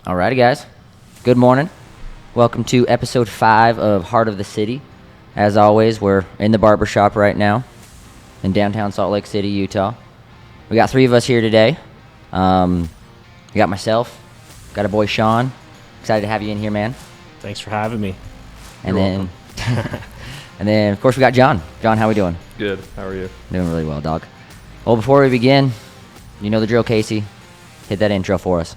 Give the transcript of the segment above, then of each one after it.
Alrighty, guys. Good morning. Welcome to episode 5 of Heart of the City. As always, we're in the barber shop right now in downtown Salt Lake City, Utah. We got 3 of us here today. We got myself, got a boy Sean. Excited to have you in here, man. Thanks for having me. And then, and then of course we got John. John, how we doing? Good. How are you? Doing really well, dog. Well, before we begin, you know the drill, Casey. Hit that intro for us.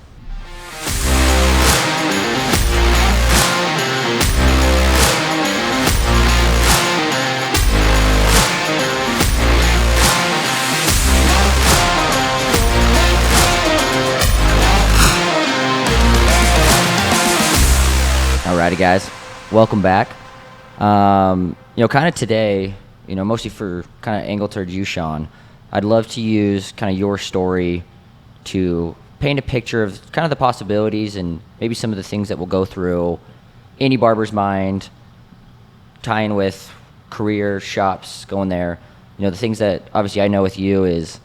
Alrighty, guys, welcome back. Kind of today, mostly for kind of angle towards you, Sean, I'd love to use kind of your story to paint a picture of kind of the possibilities and maybe some of the things that will go through any barber's mind, tying with career, shops, going there. The things that obviously I know with you is,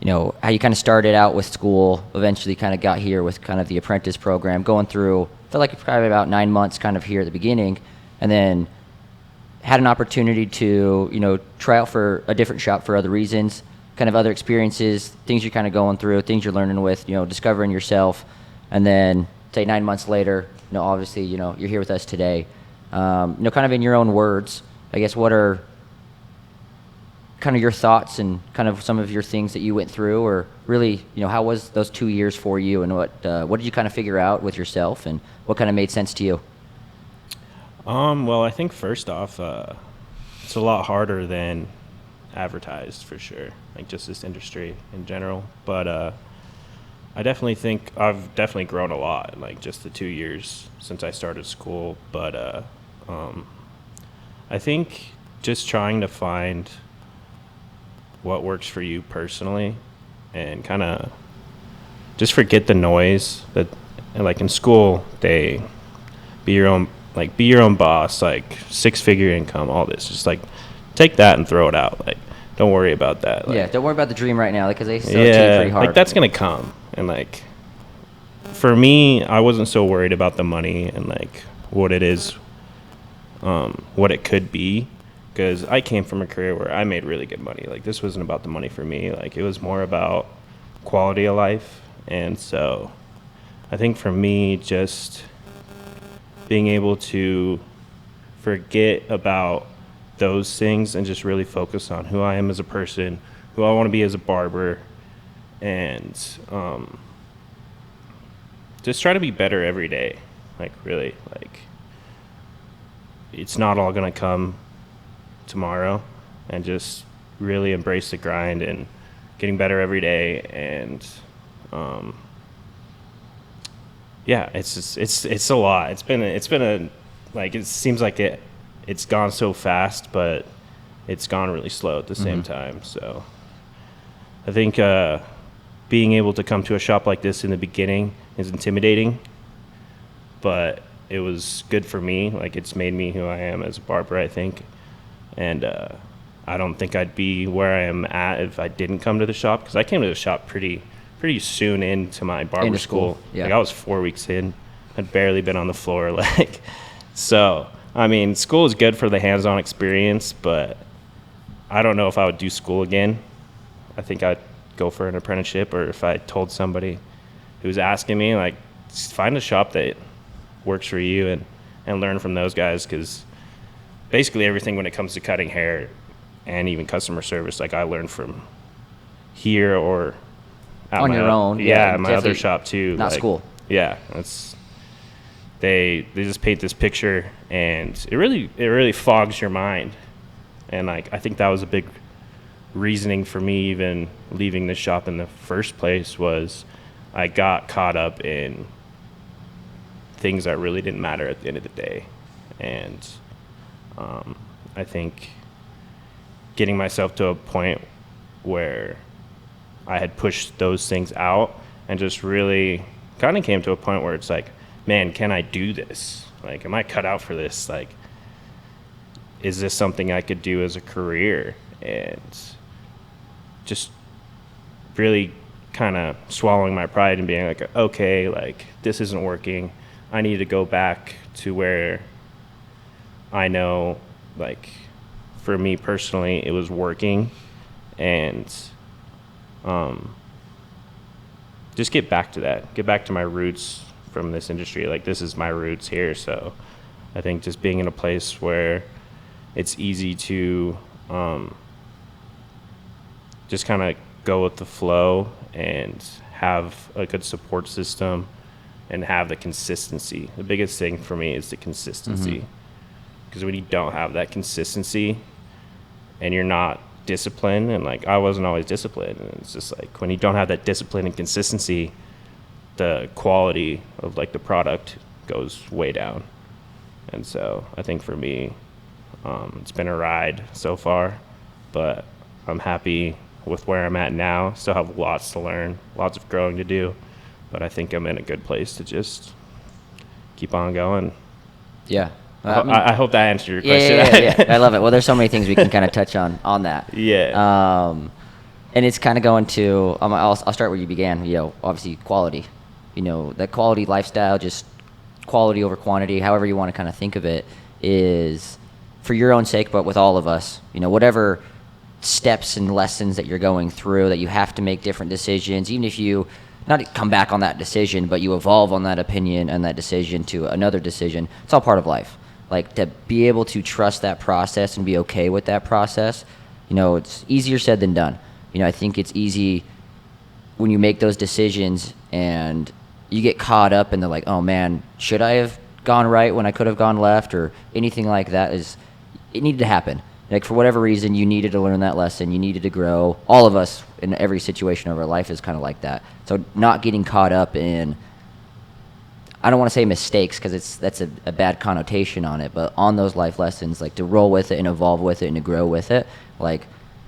how you kind of started out with school, eventually kind of got here with kind of the apprentice program, going through, felt like it's probably about 9 months kind of here at the beginning, and then had an opportunity to, try out for a different shop for other reasons, kind of other experiences, things you're kind of going through, things you're learning with, discovering yourself, and then say 9 months later, obviously, you're here with us today. Kind of in your own words, I guess, what are kind of your thoughts and kind of some of your things that you went through, or really, how was those 2 years for you, and what did you kind of figure out with yourself, and what kind of made sense to you? Well, I think first off, it's a lot harder than advertised for sure, like just this industry in general. But I definitely think I've definitely grown a lot, like just the 2 years since I started school. But I think just trying to find what works for you personally and kind of just forget the noise that, like in school, they be your own boss, like 6-figure income, all this. Just like take that and throw it out. Like don't worry about that. Like, yeah, don't worry about the dream right now, because they sell it to you pretty hard. Like that's gonna come. And like for me, I wasn't so worried about the money and like what it is, what it could be, because I came from a career where I made really good money. Like this wasn't about the money for me. Like it was more about quality of life. And so I think for me, just being able to forget about those things and just really focus on who I am as a person, who I want to be as a barber, and just try to be better every day. Like really, like it's not all gonna come tomorrow, and just really embrace the grind and getting better every day. And yeah, it's a lot. It's been a like, it seems like it's gone so fast, but it's gone really slow at the same time. So I think being able to come to a shop like this in the beginning is intimidating, but it was good for me. Like it's made me who I am as a barber, I think. And I don't think I'd be where I am at if I didn't come to the shop, because I came to the shop pretty soon into my barber school. Yeah. Like I was 4 weeks in. I'd barely been on the floor. Like, so, I mean, school is good for the hands-on experience, but I don't know if I would do school again. I think I'd go for an apprenticeship, or if I told somebody who was asking me, like, just find a shop that works for you and learn from those guys, because basically everything when it comes to cutting hair and even customer service, like I learned from here or at on your own. Yeah, my other shop too. Not like, school. Yeah, they just paint this picture, and it really fogs your mind. And like I think that was a big reasoning for me even leaving the shop in the first place, was I got caught up in things that really didn't matter at the end of the day. And I think getting myself to a point where I had pushed those things out and just really kind of came to a point where it's like, man, can I do this? Like, am I cut out for this? Like, is this something I could do as a career? And just really kind of swallowing my pride and being like, okay, like this isn't working. I need to go back to where I know, like, for me personally, it was working, and just get back to that. Get back to my roots from this industry. Like, this is my roots here. So I think just being in a place where it's easy to just kind of go with the flow and have a good support system and have the consistency. The biggest thing for me is the consistency. Because when you don't have that consistency and you're not disciplined, and like I wasn't always disciplined, and it's just like when you don't have that discipline and consistency, the quality of like the product goes way down. And so I think for me, it's been a ride so far, but I'm happy with where I'm at now. Still have lots to learn, lots of growing to do, but I think I'm in a good place to just keep on going. Yeah. I hope that answered your question. Yeah. I love it. Well, there's so many things we can kind of touch on that. Yeah. And it's kind of going to, I'll start where you began, obviously quality. That quality lifestyle, just quality over quantity, however you want to kind of think of it, is for your own sake, but with all of us, whatever steps and lessons that you're going through, that you have to make different decisions, even if you not come back on that decision, but you evolve on that opinion and that decision to another decision. It's all part of life. Like, to be able to trust that process and be okay with that process, it's easier said than done. I think it's easy when you make those decisions and you get caught up in the like, oh man, should I have gone right when I could have gone left, or anything like that. It needed to happen. Like, for whatever reason, you needed to learn that lesson. You needed to grow. All of us in every situation of our life is kind of like that. So not getting caught up in, I don't want to say mistakes because that's a bad connotation on it, but on those life lessons, like to roll with it and evolve with it and to grow with it. Like,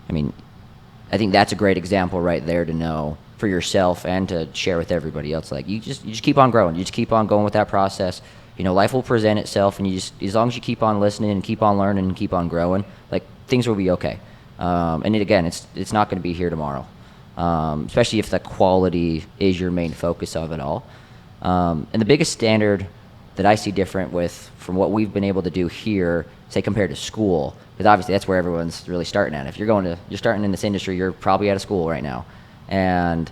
I think that's a great example right there to know for yourself and to share with everybody else. Like, you just keep on growing. You just keep on going with that process. Life will present itself, and you just, as long as you keep on listening and keep on learning and keep on growing, like, things will be okay. And again, it's not going to be here tomorrow, especially if the quality is your main focus of it all. And the biggest standard that I see different from what we've been able to do here, say compared to school, because obviously that's where everyone's really starting at. If you're starting in this industry, you're probably out of school right now, and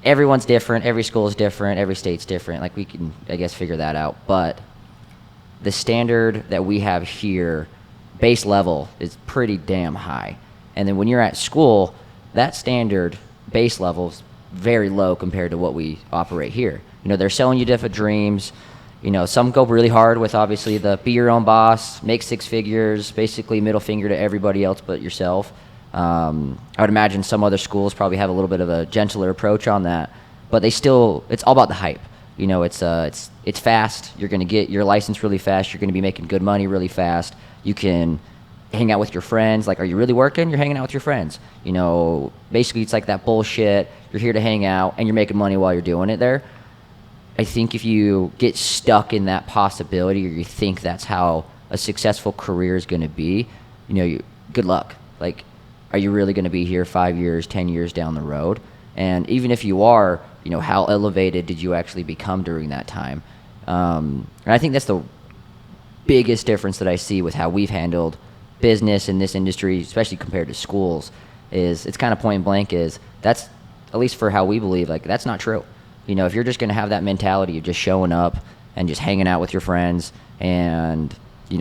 everyone's different. Every school is different. Every state's different. Like, we can, I guess, figure that out. But the standard that we have here, base level, is pretty damn high. And then when you're at school, that standard base level is very low compared to what we operate here. They're selling you different dreams. Some go really hard with, obviously, the be your own boss, make six figures, basically middle finger to everybody else but yourself. I would imagine some other schools probably have a little bit of a gentler approach on that, but it's all about the hype. It's fast. You're going to get your license really fast. You're going to be making good money really fast. You can hang out with your friends. Like, are you really working? You're hanging out with your friends. Basically, it's like that bullshit. You're here to hang out, and you're making money while you're doing it there. I think if you get stuck in that possibility, or you think that's how a successful career is going to be, good luck. Like, are you really going to be here 5 years, 10 years down the road? And even if you are, how elevated did you actually become during that time? And I think that's the biggest difference that I see with how we've handled business in this industry, especially compared to schools, is it's kind of point blank that's, at least for how we believe, like, that's not true. If you're just going to have that mentality of just showing up and just hanging out with your friends and,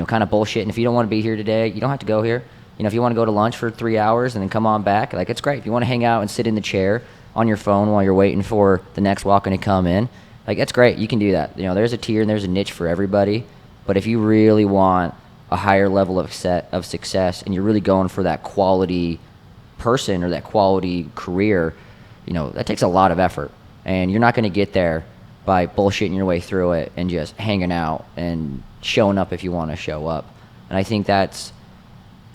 kind of bullshit, and if you don't want to be here today, you don't have to go here. If you want to go to lunch for 3 hours and then come on back, like, it's great. If you want to hang out and sit in the chair on your phone while you're waiting for the next walk-in to come in, like, that's great. You can do that. There's a tier and there's a niche for everybody. But if you really want a higher level of success and you're really going for that quality person or that quality career, that takes a lot of effort. And you're not going to get there by bullshitting your way through it and just hanging out and showing up if you want to show up. And I think that's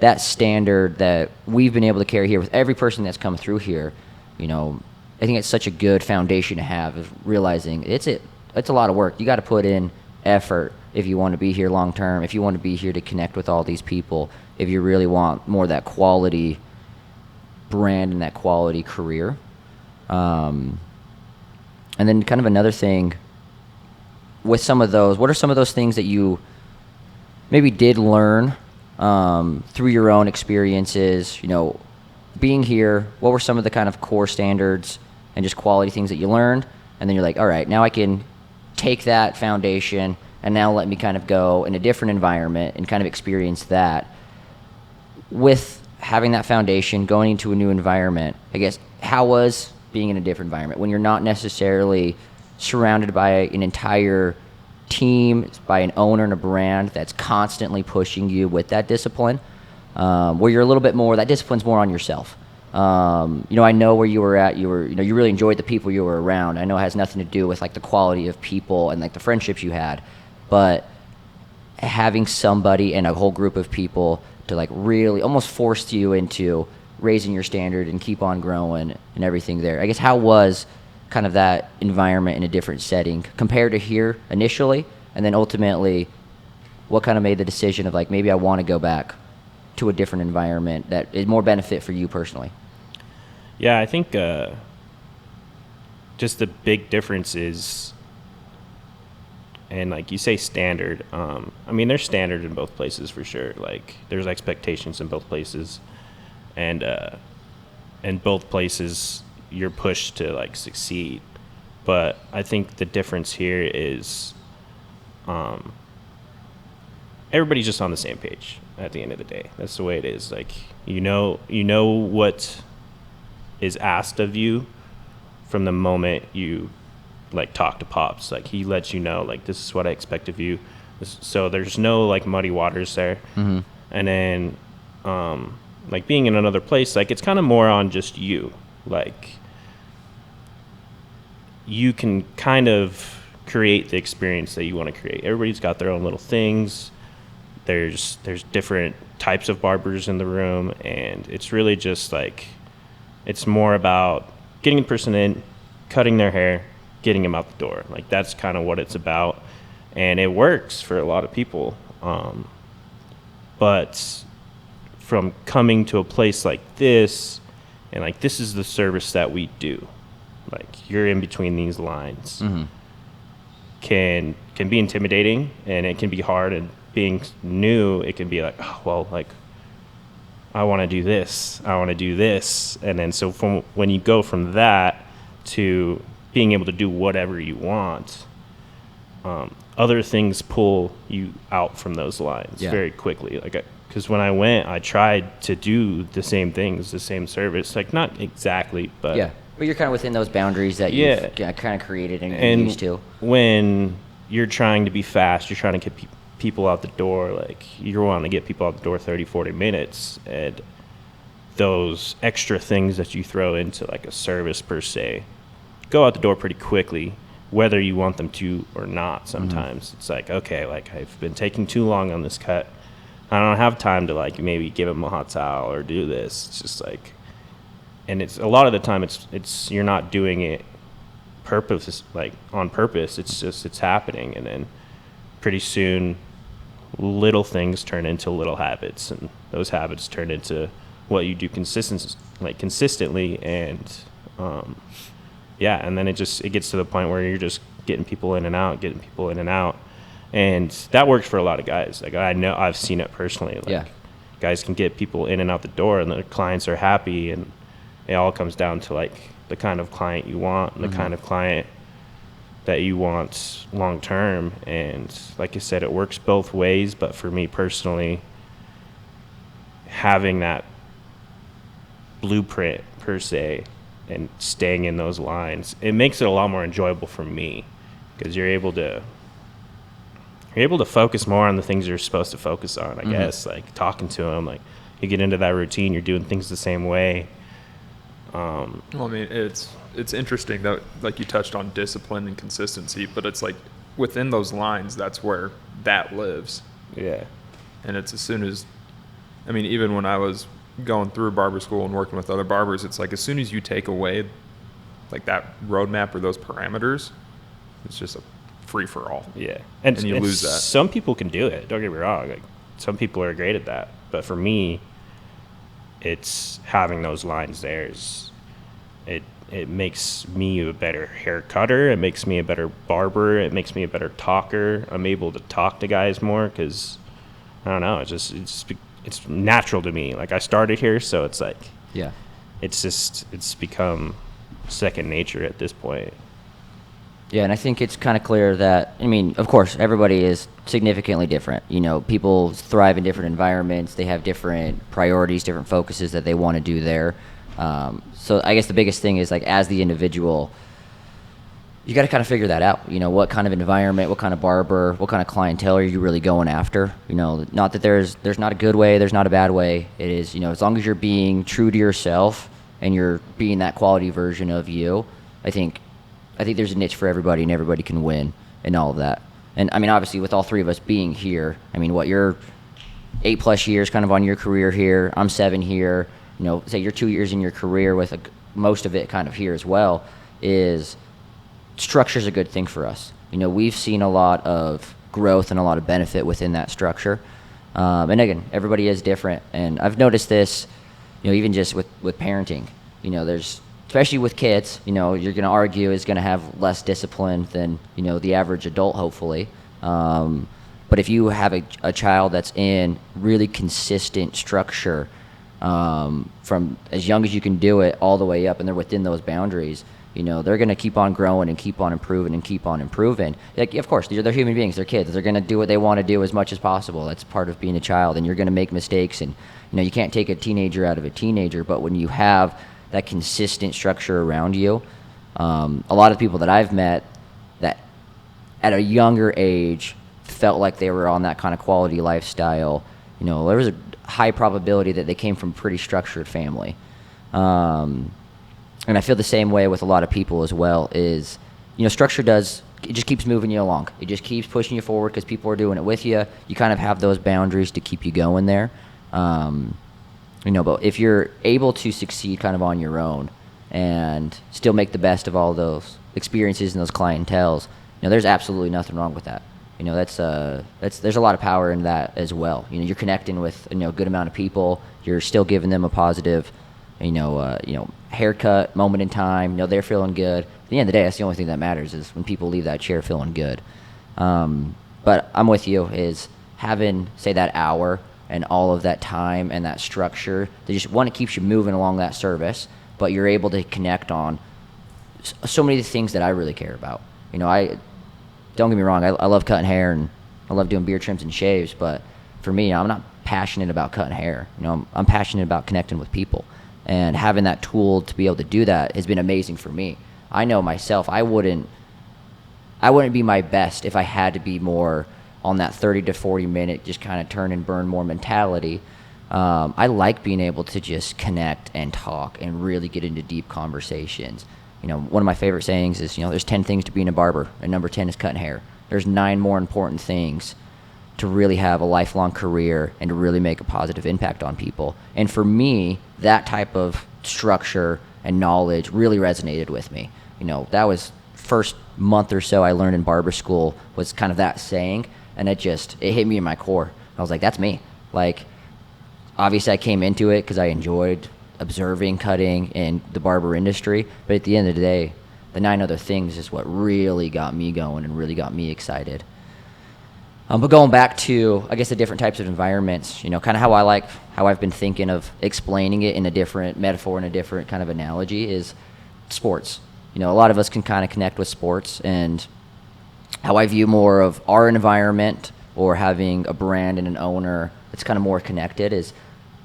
that standard that we've been able to carry here with every person that's come through here. I think it's such a good foundation to have, is realizing it's a lot of work. You got to put in effort if you want to be here long term, if you want to be here to connect with all these people, if you really want more of that quality brand and that quality career. And then kind of another thing with some of those, what are some of those things that you maybe did learn through your own experiences, being here? What were some of the kind of core standards and just quality things that you learned? And then you're like, all right, now I can take that foundation and now let me kind of go in a different environment and kind of experience that. With having that foundation, going into a new environment, I guess, how was being in a different environment when you're not necessarily surrounded by an entire team, by an owner and a brand that's constantly pushing you with that discipline, where you're a little bit more, that discipline's more on yourself. I know where you were at, you really enjoyed the people you were around. I know it has nothing to do with like the quality of people and like the friendships you had, but having somebody and a whole group of people to like really almost force you into raising your standard and keep on growing and everything there. I guess how was kind of that environment in a different setting compared to here initially, and then ultimately what kind of made the decision of like, maybe I want to go back to a different environment that is more benefit for you personally? Yeah, I think just the big difference is, and like you say standard, there's standard in both places for sure. Like there's expectations in both places, and in both places you're pushed to like succeed. But I think the difference here is everybody's just on the same page at the end of the day. That's the way it is. Like you know what is asked of you from the moment you like talk to Pops. Like he lets you know like this is what I expect of you. So there's no like muddy waters there. Mm-hmm. And then like being in another place, like it's kind of more on just you. Like you can kind of create the experience that you want to create. Everybody's got their own little things. There's different types of barbers in the room, and it's really just like, it's more about getting a person in, cutting their hair, getting them out the door. Like that's kind of what it's about, and it works for a lot of people. But from coming to a place like this, and like this is the service that we do, like you're in between these lines, mm-hmm. can be intimidating, and it can be hard. And being new, it can be like, oh, well, like I want to do this, and then so from when you go from that to being able to do whatever you want, other things pull you out from those lines very quickly. Like, because when I went, I tried to do the same things, the same service, like not exactly, but yeah. But you're kind of within those boundaries that you've kind of created and used to. When you're trying to be fast, you're trying to get people out the door, like you want to get people out the door 30, 40 minutes, and those extra things that you throw into like a service per se go out the door pretty quickly, whether you want them to or not. Sometimes mm-hmm. It's like, okay, like I've been taking too long on this cut, I don't have time to like maybe give him a hot towel or do this. It's just like, and it's a lot of the time it's you're not doing it on purpose. It's just it's happening, and then pretty soon little things turn into little habits, and those habits turn into what you do consistently, and and then it gets to the point where you're just getting people in and out, and that works for a lot of guys. Like I know I've seen it personally. Like guys can get people in and out the door, and their clients are happy, and it all comes down to like the kind of client you want, and the mm-hmm. kind of client that you want long term. And like I said, it works both ways, but for me personally, having that blueprint per se and staying in those lines, it makes it a lot more enjoyable for me, because you're able to focus more on the things you're supposed to focus on, I mm-hmm. guess, like talking to them, like you get into that routine, you're doing things the same way. Well, I mean, it's interesting that like you touched on discipline and consistency, but it's like within those lines, that's where that lives. Yeah. And it's as soon as, I mean, even when I was going through barber school and working with other barbers, it's like as soon as you take away like that roadmap or those parameters, it's just a free for all. Yeah. And you lose that. Some people can do it. Don't get me wrong. Like some people are great at that, but for me, it's having those lines there. it makes me a better hair cutter. It makes me a better barber. It makes me a better talker. I'm able to talk to guys more because, I don't know, it's natural to me. Like, I started here, so it's like, Yeah. it's become second nature at this point. Yeah, and I think it's kind of clear that, I mean, of course, everybody is significantly different. You know, people thrive in different environments. They have different priorities, different focuses that they want to do there. So I guess the biggest thing is, like, as the individual, you got to kind of figure that out. You know, what kind of environment, what kind of barber, what kind of clientele are you really going after? You know, not that there's not a good way, there's not a bad way. It is, you know, as long as you're being true to yourself and you're being that quality version of you, I think there's a niche for everybody, and everybody can win and all of that. And I mean, obviously, with all three of us being here, I mean, you're 8+ years kind of on your career here. I'm 7 here. You know, say you're 2 years in your career with most of it kind of here as well. Is structure's a good thing for us. You know, we've seen a lot of growth and a lot of benefit within that structure. And again, everybody is different. And I've noticed this, you know, even just with parenting. You know, especially with kids, you know, you're going to argue is going to have less discipline than, you know, the average adult, hopefully. But if you have a child that's in really consistent structure from as young as you can do it all the way up, and they're within those boundaries, you know, they're going to keep on growing and keep on improving and keep on improving. Like, of course, they're human beings. They're kids. They're going to do what they want to do as much as possible. That's part of being a child, and you're going to make mistakes. And, you know, you can't take a teenager out of a teenager, but when you have that consistent structure around you, a lot of people that I've met that at a younger age felt like they were on that kind of quality lifestyle, you know, there was a high probability that they came from a pretty structured family. And I feel the same way with a lot of people as well, is, you know, structure it just keeps moving you along. It just keeps pushing you forward because people are doing it with you. You kind of have those boundaries to keep you going there. You know, but if you're able to succeed kind of on your own and still make the best of all those experiences and those clienteles, you know, there's absolutely nothing wrong with that. You know, there's a lot of power in that as well. You know, you're connecting with, you know, a good amount of people. You're still giving them a positive, you know, haircut, moment in time. You know, they're feeling good. At the end of the day, that's the only thing that matters, is when people leave that chair feeling good. But I'm with you, is having, say, that hour and all of that time and that structure, they just, one, it keeps you moving along that service, but you're able to connect on so many of the things that I really care about. You know, don't get me wrong, I love cutting hair and I love doing beard trims and shaves, but for me, I'm not passionate about cutting hair. You know, I'm passionate about connecting with people, and having that tool to be able to do that has been amazing for me. I know myself, I wouldn't be my best if I had to be more on that 30 to 40 minute just kind of turn and burn more mentality. I like being able to just connect and talk and really get into deep conversations. You know, one of my favorite sayings is, you know, there's 10 things to being a barber, and number 10 is cutting hair. There's 9 more important things to really have a lifelong career and to really make a positive impact on people. And for me, that type of structure and knowledge really resonated with me. You know, that was first month or so I learned in barber school, was kind of that saying, and it hit me in my core. I was like, that's me. Like, obviously I came into it because I enjoyed observing cutting in the barber industry, but at the end of the day, the 9 other things is what really got me going and really got me excited. But going back to, I guess, the different types of environments, you know, kind of how I've been thinking of explaining it in a different metaphor and a different kind of analogy is sports. You know, a lot of us can kind of connect with sports, and how I view more of our environment or having a brand and an owner that's kind of more connected is,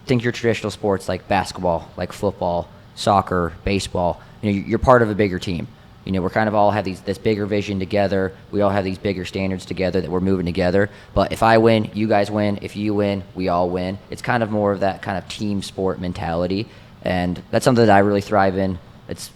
think your traditional sports like basketball, like football, soccer, baseball. You know, you're part of a bigger team. You know, we're kind of all have this bigger vision together. We all have these bigger standards together that we're moving together. But if I win, you guys win. If you win, we all win. It's kind of more of that kind of team sport mentality. And that's something that I really thrive in. It's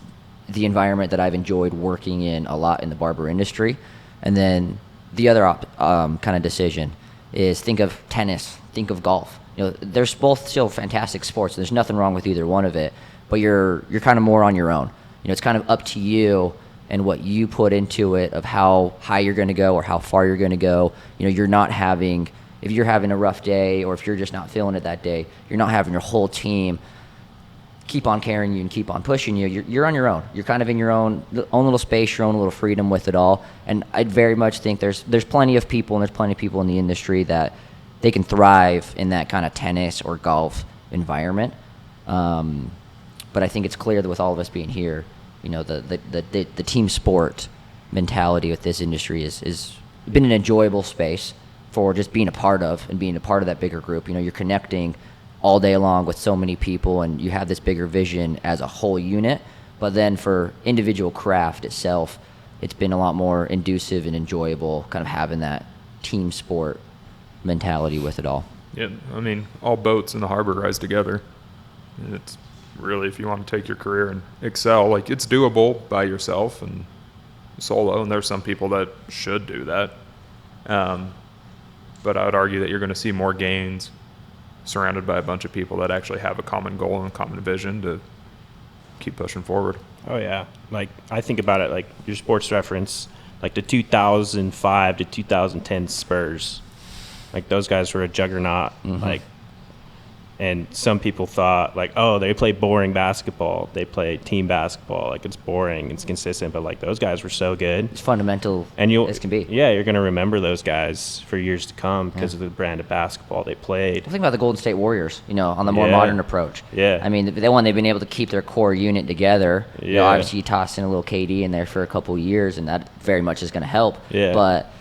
the environment that I've enjoyed working in a lot in the barber industry. And then the other kind of decision is, think of tennis, think of golf. You know, there's both still fantastic sports. There's nothing wrong with either one of it, but you're kind of more on your own. You know, it's kind of up to you and what you put into it of how high you're going to go or how far you're going to go. You know, if you're having a rough day or if you're just not feeling it that day, you're not having your whole team keep on carrying you and keep on pushing you. You're on your own. You're kind of in your own little space, your own little freedom with it all. And I very much think there's plenty of people, and there's plenty of people in the industry that they can thrive in that kind of tennis or golf environment. But I think it's clear that with all of us being here, the team sport mentality with this industry is been an enjoyable space for just being a part of and being a part of that bigger group. You're connecting all day long with so many people, and you have this bigger vision as a whole unit. But then for individual craft itself, it's been a lot more inducive and enjoyable, kind of having that team sport mentality with it all. Yeah, I mean, all boats in the harbor rise together. And it's really, if you want to take your career and excel, like, it's doable by yourself and solo, and there's some people that should do that. But I would argue that you're going to see more gains surrounded by a bunch of people that actually have a common goal and a common vision to keep pushing forward. Oh, yeah. Like, I think about it like your Sports Reference, like the 2005 to 2010 Spurs. Like, those guys were a juggernaut. Like, and some people thought, like, oh, they play boring basketball. They play team basketball. Like, it's boring. It's consistent. But, like, those guys were so good. It's fundamental And as can be. Yeah, you're going to remember those guys for years to come because of the brand of basketball they played. Think about the Golden State Warriors, on the more Yeah. modern approach. Yeah. I mean, they've been able to keep their core unit together. Yeah. Obviously, you toss in a little KD in there for a couple of years, and that very much is going to help. Yeah. But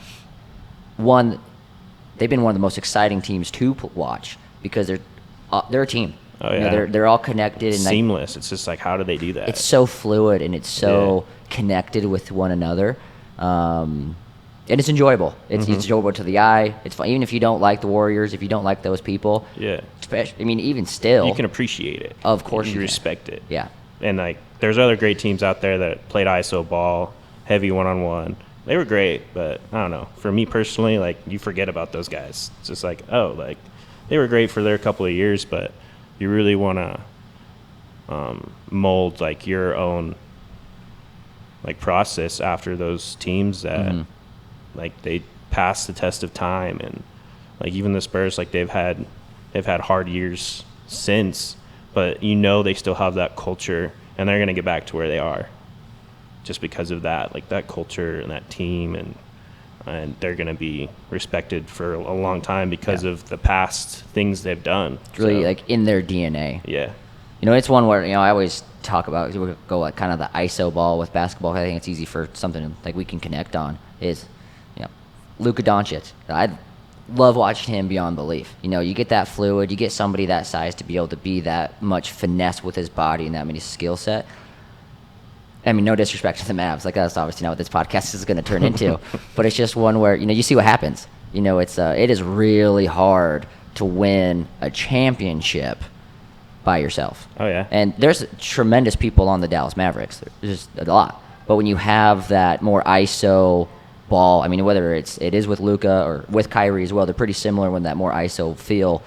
they've been one of the most exciting teams to watch because they're a team. Oh, yeah. They're all connected and Seamless. It's just like, how do they do that? it's so fluid and it's so connected with one another. And it's enjoyable. It's enjoyable to the eye. It's fun. Even if you don't like the Warriors, if you don't like those people, Yeah. even still, You can appreciate it. Of course you you can. respect it. yeah. And, like, there's other great teams out there that played ISO ball, heavy one-on-one. They were great, but I don't know. For me personally, like, you forget about those guys. It's just like, oh, like, they were great for their couple of years, but you really want to mold, like, your own, like, process after those teams that, like, they pass the test of time. And, like, even the Spurs, like, they've had hard years since, but they still have that culture, and they're going to get back to where they are just because of that, like, that culture and that team, and they're going to be respected for a long time because of the past things they've done. It's really So, like in their DNA. yeah. It's one where I always talk about. We go like kind of the ISO ball with basketball. I think it's easy for something like we can connect on. Is Luka Doncic. I love watching him beyond belief. You get that fluid. You get somebody that size to be able to be that much finesse with his body and that many skill set. I mean, no disrespect to the Mavs. Like, that's obviously not what this podcast is going to turn into. But it's just one where, you see what happens. It is really hard to win a championship by yourself. Oh, yeah. And there's tremendous people on the Dallas Mavericks. There's just a lot. But when you have that more ISO ball, I mean, whether it is with Luka or with Kyrie as well, they're pretty similar when that more ISO feel.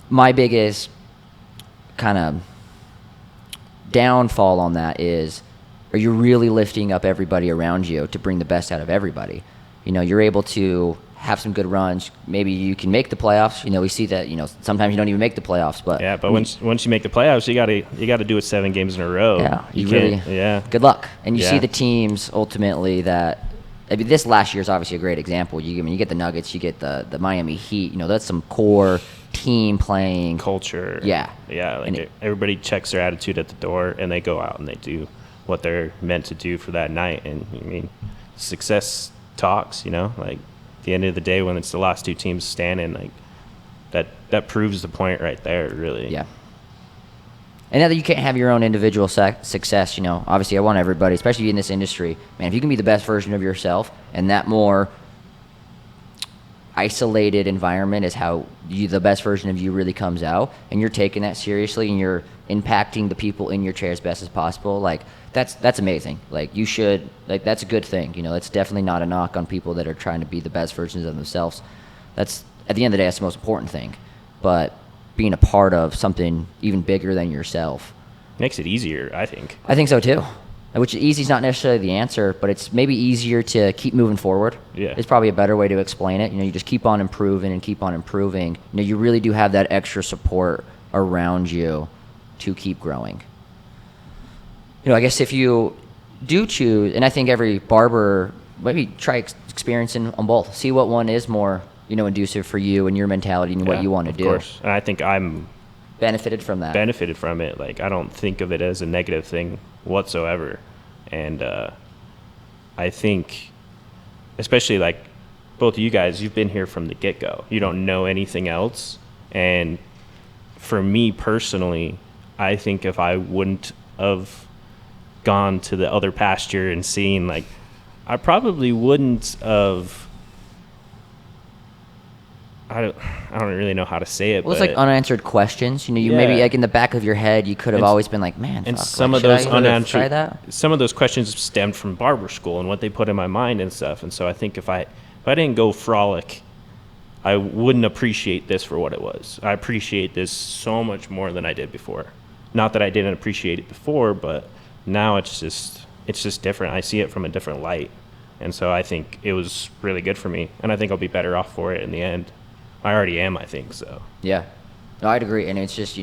My biggest kind of downfall on that is, are you really lifting up everybody around you to bring the best out of everybody? You're able to have some good runs. Maybe you can make the playoffs. We see that, sometimes you don't even make the playoffs. But Yeah, but once you make the playoffs, you got to do it 7 games in a row. yeah, you really, can't. Yeah. good luck. And you see Yeah. the teams ultimately that, I mean, this last year is obviously a great example. You get the Nuggets, you get the Miami Heat. That's some core team playing. Culture. Yeah. Yeah. Like, And everybody checks their attitude at the door, and they go out and they do what they're meant to do for that night. And I mean, success talks. Like, at the end of the day, when it's the last 2 teams standing, like, that proves the point right there, really. Yeah. And now that you can't have your own individual success, obviously I want everybody, especially in this industry, man, if you can be the best version of yourself, and that more isolated environment is how the best version of you really comes out, and you're taking that seriously and you're impacting the people in your chair as best as possible, like, that's amazing. Like, you should, like, that's a good thing. That's definitely not a knock on people that are trying to be the best versions of themselves. That's, at the end of the day, that's the most important thing. But being a part of something even bigger than yourself Makes it easier, I think. I think so too. Which easy is not necessarily the answer, but it's maybe easier to keep moving forward. Yeah. It's probably a better way to explain it. You just keep on improving and keep on improving. You really do have that extra support around you to keep growing. I guess if you do choose, and I think every barber, maybe try experiencing on both. See what one is more, inducive for you and your mentality and what you want to do. Of course. And I think I'm benefited from that. benefited from it. Like, I don't think of it as a negative thing whatsoever. And I think, especially like both of you guys, you've been here from the get-go. You don't know anything else. And for me personally, I think if I wouldn't have gone to the other pasture and seen, like, I probably wouldn't have. I don't really know how to say it. Well, it's but like unanswered questions. You Yeah. maybe like in the back of your head, you could have And always been like, man, and fuck, some like, of those should I try unanswered, that? some of those questions stemmed from barber school and what they put in my mind and stuff. And so I think if I didn't go frolic, I wouldn't appreciate this for what it was. I appreciate this so much more than I did before. Not that I didn't appreciate it before, but now it's just different. I see it from a different light. And so I think it was really good for me. And I think I'll be better off for it in the end. I already am, I think, so. Yeah. No, I'd agree. And it's just,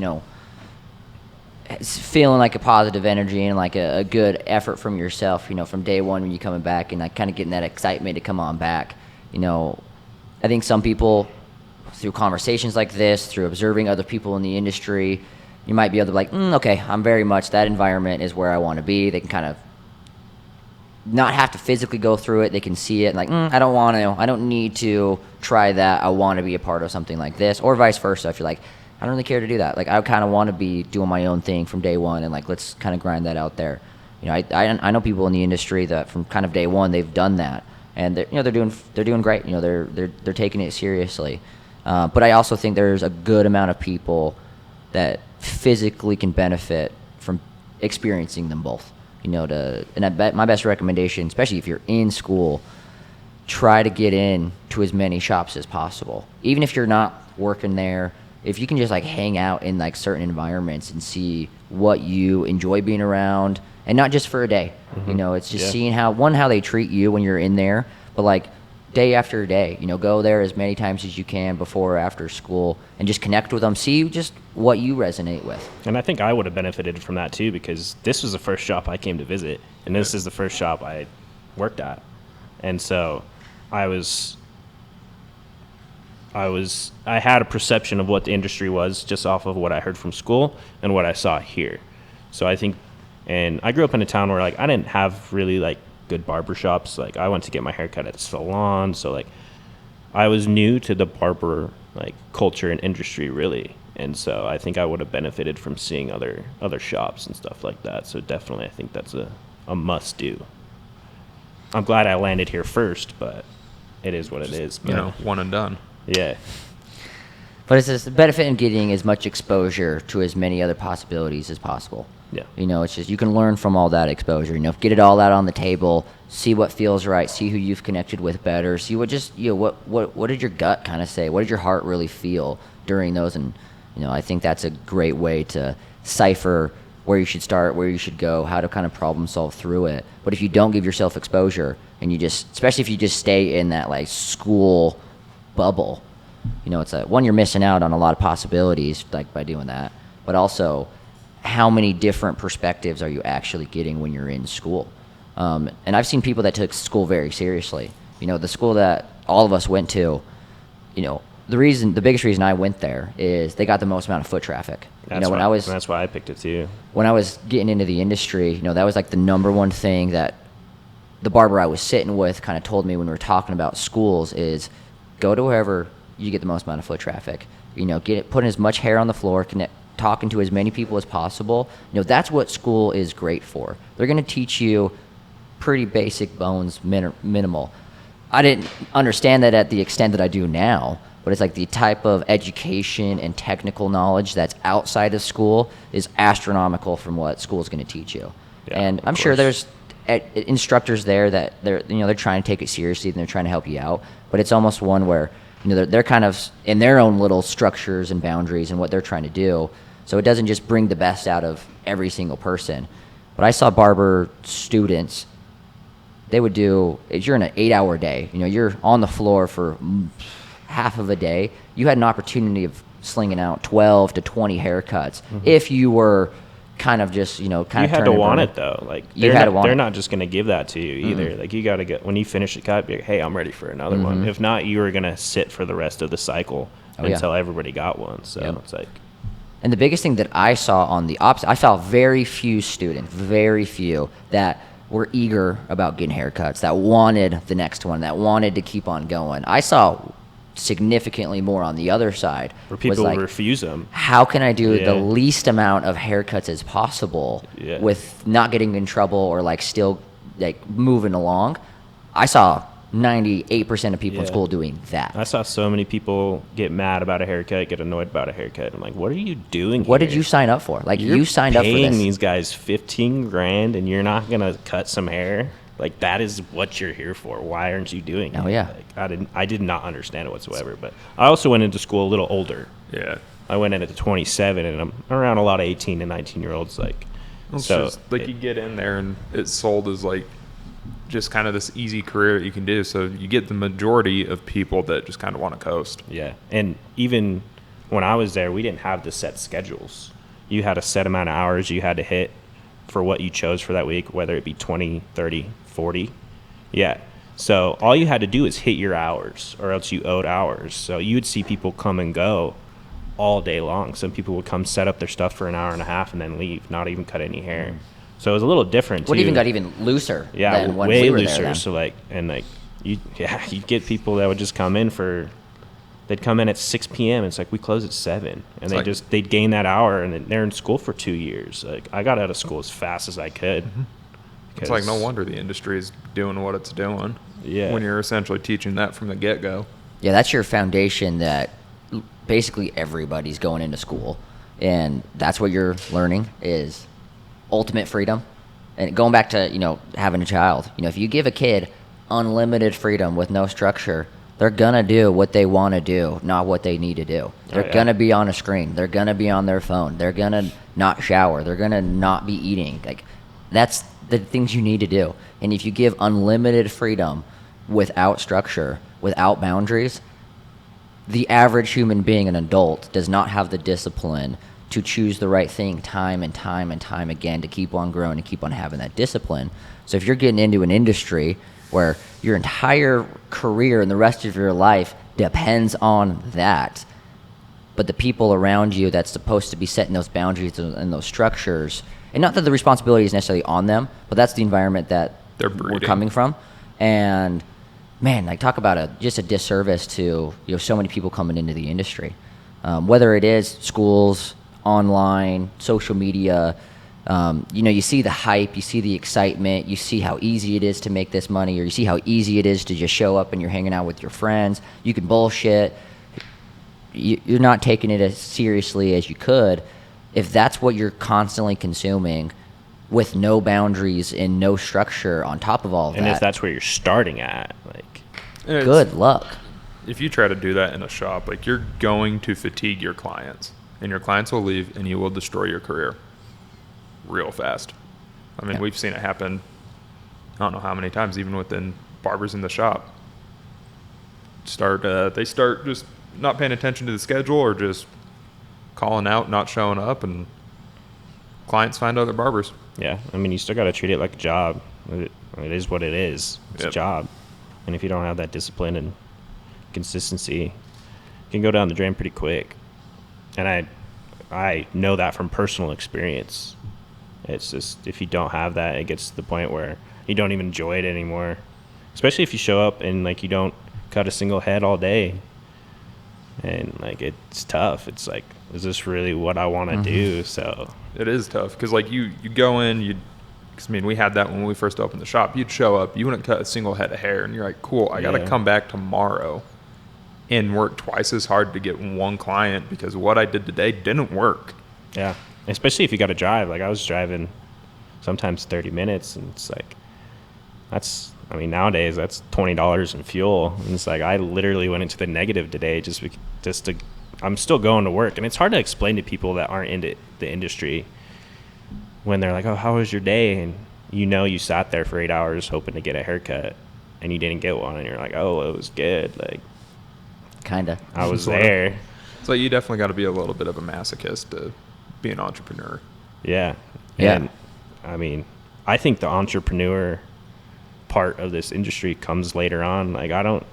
it's feeling like a positive energy and like a good effort from yourself, from day one when you're coming back and like kind of getting that excitement to come on back. I think some people, through conversations like this, through observing other people in the industry, you might be able to be like, okay, I'm very much, that environment is where I want to be. They can kind of not have to physically go through it. They can see it and like, I don't want to, I don't need to try that. I want to be a part of something like this, or vice versa. If you're like, I don't really care to do that. Like, I kind of want to be doing my own thing from day one, and like, let's kind of grind that out there. I know people in the industry that from kind of day one, they've done that. And they're doing great. They're taking it seriously. But I also think there's a good amount of people that physically can benefit from experiencing them both. And I bet my best recommendation, especially if you're in school, try to get in to as many shops as possible. Even if you're not working there, if you can just like hang out in like certain environments and see what you enjoy being around, and not just for a day. It's just seeing how they treat you when you're in there, but like day after day, go there as many times as you can before or after school and just connect with them, see just what you resonate with. And I think I would have benefited from that too, because this was the first shop I came to visit, and this is the first shop I worked at. And so I had a perception of what the industry was just off of what I heard from school and what I saw here. So I think, and I grew up in a town where like I didn't have really like good barber shops. Like, I went to get my hair cut at a salon, so like I was new to the barber like culture and industry really. And so I think I would have benefited from seeing other shops and stuff like that. So definitely I think that's a must do. I'm glad I landed here first, but it is what it is. But, one and done. yeah. But it's just the benefit in getting as much exposure to as many other possibilities as possible. Yeah. It's just you can learn from all that exposure. Get it all out on the table, see what feels right, see who you've connected with better, see what just what did your gut kind of say? What did your heart really feel during those? And I think that's a great way to cipher where you should start, where you should go, how to kind of problem solve through it. But if you don't give yourself exposure and you just, especially if you just stay in that like school bubble, it's one, you're missing out on a lot of possibilities like by doing that, but also how many different perspectives are you actually getting when you're in school? And I've seen people that took school very seriously. The school that all of us went to, the biggest reason I went there is they got the most amount of foot traffic. That's why I picked it too. When I was getting into the industry, that was like the number one thing that the barber I was sitting with kind of told me when we were talking about schools is go to wherever you get the most amount of foot traffic. Putting as much hair on the floor, talking to as many people as possible. That's what school is great for. They're going to teach you pretty basic bones, minimal. I didn't understand that at the extent that I do now, but it's like the type of education and technical knowledge that's outside of school is astronomical from what school is going to teach you. Yeah, and I'm sure there's instructors there that they're trying to take it seriously and they're trying to help you out, but it's almost one where they're kind of in their own little structures and boundaries and what they're trying to do. So it doesn't just bring the best out of every single person. But I saw barber students, they would do, if you're in an 8-hour day, you're on the floor for half of a day, you had an opportunity of slinging out 12 to 20 haircuts. If you were kind of just, kind You of had to turning want burn. it though. Like You had to want they're it. not just gonna give that to you either. Like you gotta get when you finish the cut, be like, hey, I'm ready for another one. If not, you were gonna sit for the rest of the cycle Oh, yeah. until everybody got one. So Yep. it's like, And the biggest thing that I saw on the opposite, I saw very few students, very few, that were eager about getting haircuts, that wanted the next one, that wanted to keep on going. I saw significantly more on the other side. where was people like, refuse them. how can I do the Yeah. least amount of haircuts as possible Yeah. with not getting in trouble or like still like moving along? I saw 98% of people in Yeah. school doing that. I saw so many people get mad about a haircut, get annoyed about a haircut. I'm like, what are you doing? What did here? you sign up for? Like You're you signed up for paying this. these guys 15 grand and you're not gonna cut some hair. Like that is what you're here for. Why aren't you doing it? Oh, yeah. Like, I did not understand it whatsoever. But I also went into school a little older. Yeah. I went in at 27, and I'm around a lot of 18 and 19-year-olds. Like, It's so just, like you get in there and it's sold as like just kind of this easy career that you can do. So you get the majority of people that just kind of want to coast. yeah. And even when I was there, we didn't have the set schedules. You had a set amount of hours you had to hit for what you chose for that week, whether it be 20, 30, 40. Yeah. So all you had to do is hit your hours, or else you owed hours. So you would see people come and go all day long. Some people would come set up their stuff for an hour and a half and then leave, not even cut any hair. So it was a little different What too. even got even looser Yeah, than when way we were looser. there then. So like, and like, you'd get people that would just come in they'd come in at 6 p.m. It's like we close at 7, and they'd gain that hour, and then they're in school for 2 years. Like I got out of school as fast as I could. It's like no because- wonder the industry is doing what it's doing. Yeah. When you're essentially teaching that from the get go. Yeah, that's your foundation that basically everybody's going into school. And that's what you're learning is ultimate freedom. And going back to, having a child, if you give a kid unlimited freedom with no structure, they're going to do what they want to do, not what they need to do. They're yeah. going to be on a screen. They're going to be on their phone. They're going to not shower. They're going to not be eating. Like, that's the things you need to do. And if you give unlimited freedom without structure, without boundaries, the average human being, an adult, does not have the discipline to choose the right thing time and time and time again to keep on growing and keep on having that discipline. So if you're getting into an industry where your entire career and the rest of your life depends on that, but the people around you that's supposed to be setting those boundaries and those structures, and not that the responsibility is necessarily on them, but that's the environment that They're we're breeding. coming from. And man, like talk about just a disservice to so many people coming into the industry, whether it is schools, online, social media. You see the hype, you see the excitement, you see how easy it is to make this money, or you see how easy it is to just show up and you're hanging out with your friends. You can bullshit. You're not taking it as seriously as you could. If that's what you're constantly consuming with no boundaries and no structure on top of all of And that, if that's where you're starting at, like, And it's- good luck. If you try to do that in a shop, like you're going to fatigue your clients, and your clients will leave, and you will destroy your career real fast. I mean, Yeah. we've seen it happen. I don't know how many times, even within barbers in the shop. They start just not paying attention to the schedule, or just calling out, not showing up, and clients find other barbers. yeah, I mean, you still got to treat it like a job. It is what it is. It's Yep. a job. And if you don't have that discipline and consistency, it can go down the drain pretty quick. And I know that from personal experience. It's just, if you don't have that, it gets to the point where you don't even enjoy it anymore. Especially if you show up and like you don't cut a single head all day. And like it's tough. It's like, is this really what I want to do? So It is tough because like you go in, cause, I mean, we had that when we first opened the shop. You'd show up, you wouldn't cut a single head of hair, and you're like, cool, I got to Yeah. come back tomorrow and work twice as hard to get one client because what I did today didn't work. yeah, especially if you got to drive. Like I was driving sometimes 30 minutes, and it's like I mean, nowadays that's $20 in fuel, and it's like I literally went into the negative today just to. I'm still going to work, and it's hard to explain to people that aren't into the industry when they're like, "Oh, how was your day?" and you sat there for 8 hours hoping to get a haircut, and you didn't get one, and you're like, "Oh, it was good." Like Kinda. I was Sorta. there. So you definitely got to be a little bit of a masochist to be an entrepreneur. Yeah. Yeah. And I mean, I think the entrepreneur part of this industry comes later on. Like I don't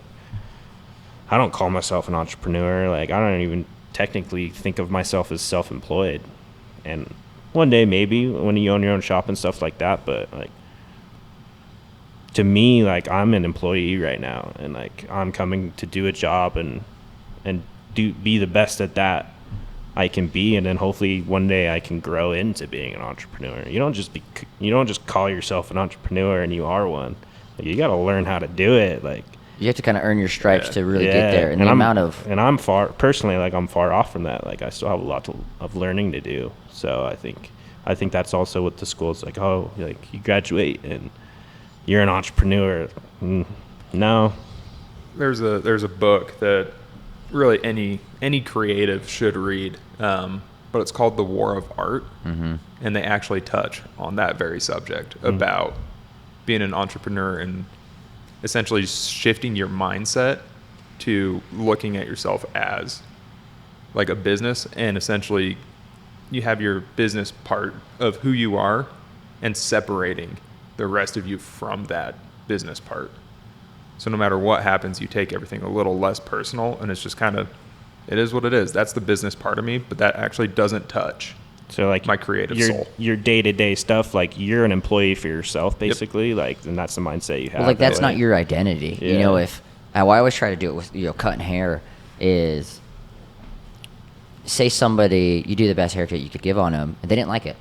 call myself an entrepreneur. Like I don't even technically think of myself as self-employed. And one day maybe when you own your own shop and stuff like that, but like to me, like I'm an employee right now, and like I'm coming to do a job and be the best at that I can be, and then hopefully one day I can grow into being an entrepreneur. You don't just call yourself an entrepreneur and you are one. Like you got to learn how to do it. Like You have to kind of earn your stripes Yeah. to really get there. And, I'm far off from that. Like I still have a lot of learning to do. So I think that's also what the school's like. Oh, like you graduate and you're an entrepreneur. No. There's a book that really any creative should read, but it's called The War of Art, and they actually touch on that very subject about being an entrepreneur and essentially shifting your mindset to looking at yourself as like a business, and essentially you have your business part of who you are and separating the rest of you from that business part. So no matter what happens, you take everything a little less personal, and it's just kind of, it is what it is. That's the business part of me, but that actually doesn't touch So like my creative your, soul. Your day-to-day stuff, like you're an employee for yourself basically. Like, and that's the mindset you have. Well, like that's that not way. your identity. You Yeah. know, if I always try to do it with cutting hair is say somebody you do the best haircut you could give on them and they didn't like it